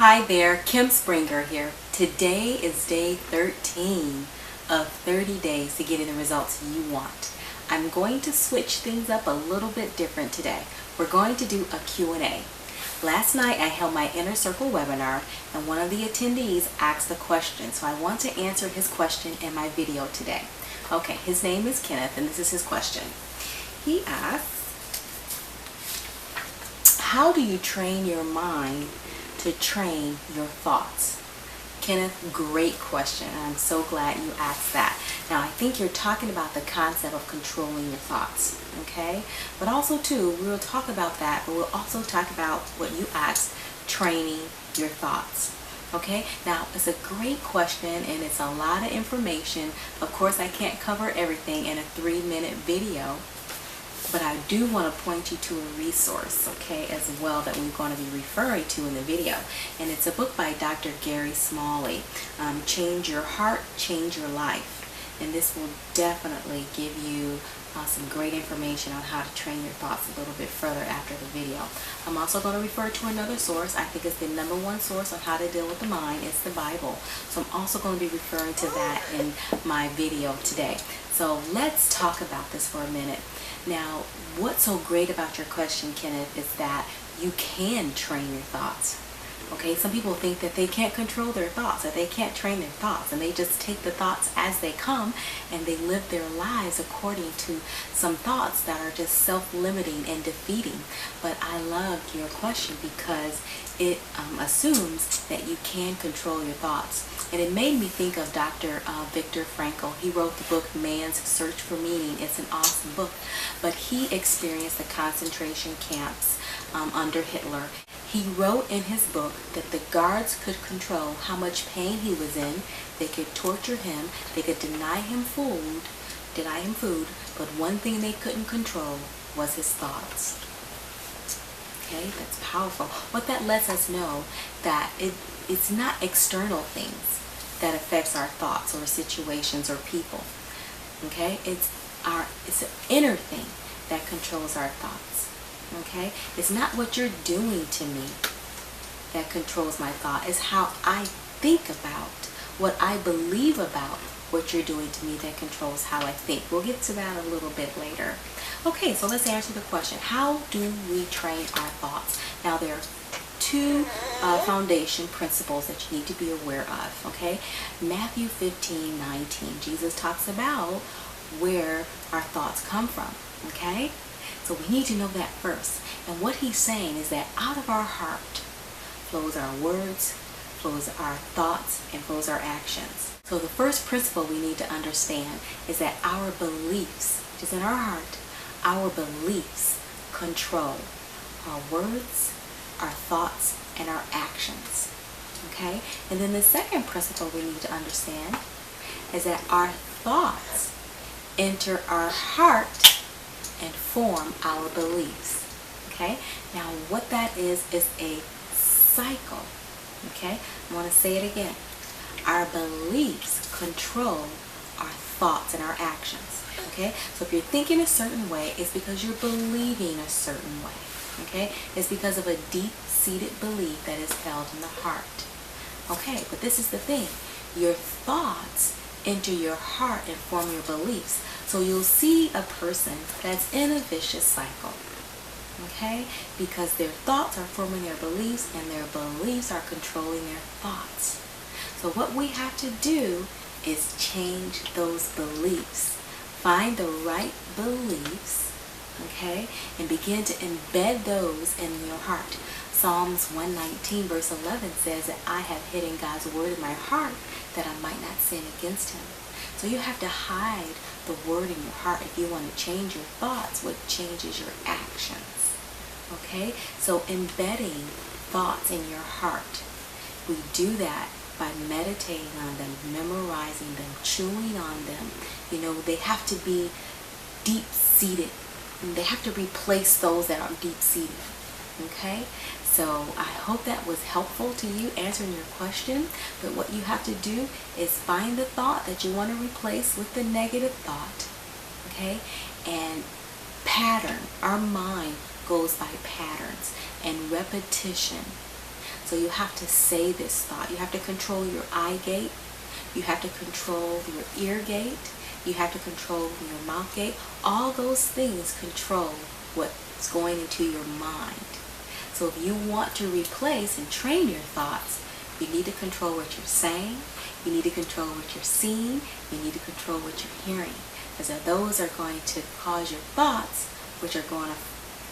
Hi there, Kim Springer here. Today is day 13 of 30 days to getting the results you want. I'm going to switch things up a little bit different today. We're going to do a Q&A. Last night I held my Inner Circle webinar and one of the attendees asked a question, so I want to answer his question in my video today. Okay, his name is Kenneth and this is his question. He asks, how do you train your mind to train your thoughts? Kenneth, great question. I'm so glad you asked that. Now, I think you're talking about the concept of controlling your thoughts, okay? But also, too, we'll talk about that, but we'll also talk about what you asked, training your thoughts, okay? Now, it's a great question, and it's a lot of information. Of course, I can't cover everything in a 3-minute video, but I do want to point you to a resource, okay, as well, that we're going to be referring to in the video. And it's a book by Dr. Smalley, Change Your Heart, Change Your Life. And this will definitely give you some great information on how to train your thoughts a little bit further after the video. I'm also going to refer to another source. I think it's the #1 source on how to deal with the mind. It's the Bible. So I'm also going to be referring to that in my video today. So let's talk about this for a minute. Now, what's so great about your question, Kenneth, is that you can train your thoughts. Okay, some people think that they can't control their thoughts, that they can't train their thoughts, and they just take the thoughts as they come and they live their lives according to some thoughts that are just self-limiting and defeating. But I loved your question because it assumes that you can control your thoughts. And it made me think of Dr. Viktor Frankl. He wrote the book Man's Search for Meaning. It's an awesome book. But he experienced the concentration camps under Hitler. He wrote in his book that the guards could control how much pain he was in. They could torture him. They could deny him food, but one thing they couldn't control was his thoughts. Okay, that's powerful. What that lets us know that it's not external things that affects our thoughts or situations or people. Okay, it's an inner thing that controls our thoughts. Okay, it's not what you're doing to me that controls my thought. It's how I think about, what I believe about what you're doing to me that controls how I think. We'll get to that a little bit later. Okay, so let's answer the question. How do we train our thoughts? Now, there are two foundation principles that you need to be aware of, okay? Matthew 15:19, Jesus talks about where our thoughts come from, okay? So we need to know that first. And what he's saying is that out of our heart flows our words, flows our thoughts, and flows our actions. So the first principle we need to understand is that our beliefs, which is in our heart, our beliefs control our words, our thoughts, and our actions. Okay? And then the second principle we need to understand is that our thoughts enter our heart and form our beliefs. Okay? Now what that is a cycle. Okay? I want to say it again. Our beliefs control our thoughts and our actions. Okay? So if you're thinking a certain way, it's because you're believing a certain way. Okay? It's because of a deep-seated belief that is held in the heart. Okay, but this is the thing. Your thoughts enter your heart and form your beliefs. So you'll see a person that's in a vicious cycle. Okay? Because their thoughts are forming their beliefs and their beliefs are controlling their thoughts. So what we have to do is change those beliefs. Find the right beliefs, okay, and begin to embed those in your heart. Psalms 119 verse 11 says that I have hidden God's word in my heart that I might not sin against him. So you have to hide the word in your heart if you want to change your thoughts, what changes your actions. Okay? So embedding thoughts in your heart, we do that by meditating on them, memorizing them, chewing on them. You know, they have to be deep-seated. They have to replace those that are deep-seated. Okay? So I hope that was helpful to you answering your question. But what you have to do is find the thought that you want to replace with the negative thought. Okay? And pattern. Our mind goes by patterns and repetition. So you have to say this thought. You have to control your eye gate. You have to control your ear gate. You have to control your mouth gate. All those things control what's going into your mind. So if you want to replace and train your thoughts, you need to control what you're saying. You need to control what you're seeing. You need to control what you're hearing. Because those are going to cause your thoughts, which are going to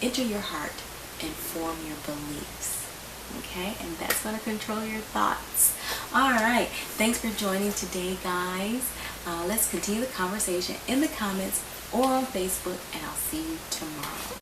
enter your heart and form your beliefs. Okay, and that's going to control your thoughts. All right, thanks for joining today, guys. Let's continue the conversation in the comments or on Facebook, and I'll see you tomorrow.